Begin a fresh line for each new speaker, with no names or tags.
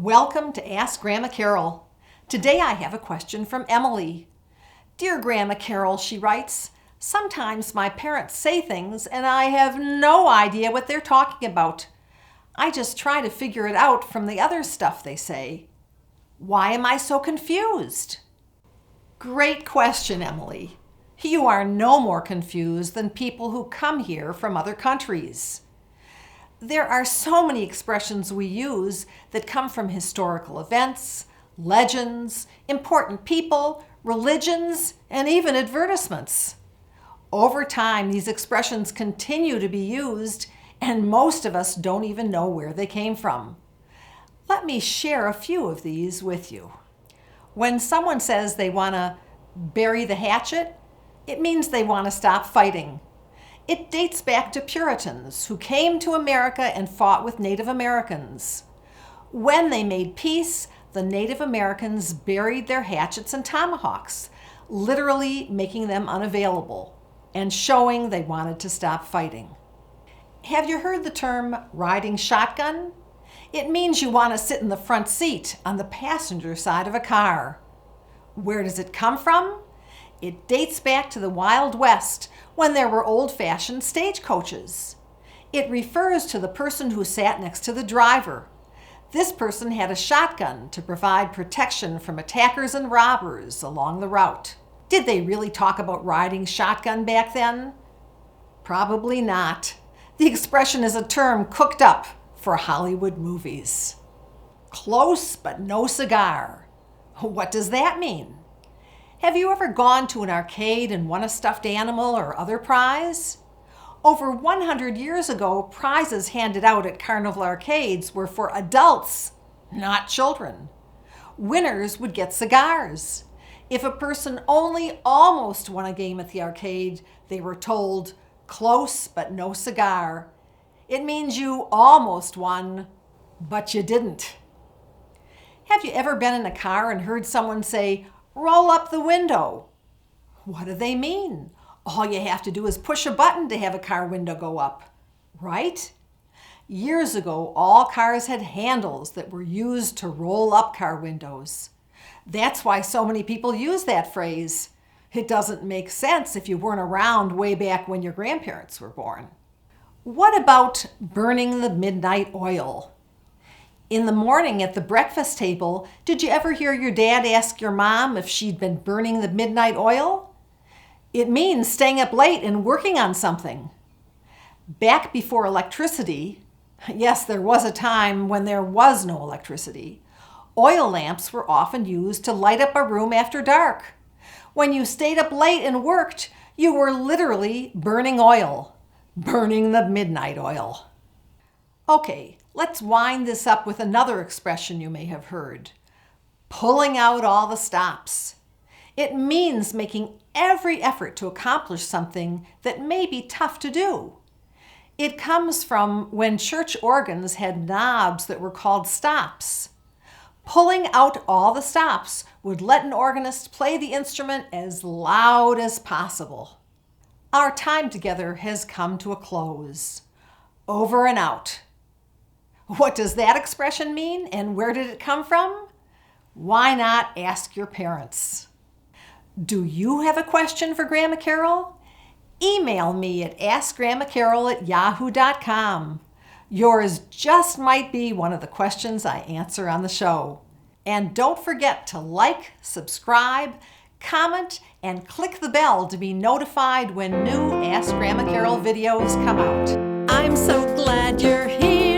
Welcome to Ask Grandma Carol. Today I have a question from Emily. Dear Grandma Carol, she writes, sometimes my parents say things and I have no idea what they're talking about. I just try to figure it out from the other stuff they say. Why am I so confused? Great question, Emily. You are no more confused than people who come here from other countries. There are so many expressions we use that come from historical events, legends, important people, religions, and even advertisements. Over time, these expressions continue to be used, and most of us don't even know where they came from. Let me share a few of these with you. When someone says they want to bury the hatchet, it means they want to stop fighting. It dates back to Puritans who came to America and fought with Native Americans. When they made peace, the Native Americans buried their hatchets and tomahawks, literally making them unavailable and showing they wanted to stop fighting. Have you heard the term riding shotgun? It means you want to sit in the front seat on the passenger side of a car. Where does it come from? It dates back to the Wild West when there were old-fashioned stagecoaches. It refers to the person who sat next to the driver. This person had a shotgun to provide protection from attackers and robbers along the route. Did they really talk about riding shotgun back then? Probably not. The expression is a term cooked up for Hollywood movies. Close but no cigar. What does that mean? Have you ever gone to an arcade and won a stuffed animal or other prize? Over 100 years ago, prizes handed out at carnival arcades were for adults, not children. Winners would get cigars. If a person only almost won a game at the arcade, they were told, close but no cigar. It means you almost won, but you didn't. Have you ever been in a car and heard someone say, roll up the window? What do they mean? All you have to do is push a button to have a car window go up, right? Years ago, all cars had handles that were used to roll up car windows. That's why so many people use that phrase. It doesn't make sense if you weren't around way back when your grandparents were born. What about burning the midnight oil? In the morning at the breakfast table, did you ever hear your dad ask your mom if she'd been burning the midnight oil? It means staying up late and working on something. Back before electricity, yes, there was a time when there was no electricity, oil lamps were often used to light up a room after dark. When you stayed up late and worked, you were literally burning oil, burning the midnight oil. Okay. Let's wind this up with another expression you may have heard. Pulling out all the stops. It means making every effort to accomplish something that may be tough to do. It comes from when church organs had knobs that were called stops. Pulling out all the stops would let an organist play the instrument as loud as possible. Our time together has come to a close. Over and out. What does that expression mean, and where did it come from? Why not ask your parents? Do you have a question for Grandma Carol? Email me at askgrandmacarol@yahoo.com. Yours just might be one of the questions I answer on the show. And don't forget to like, subscribe, comment, and click the bell to be notified when new Ask Grandma Carol videos come out. I'm so glad you're here.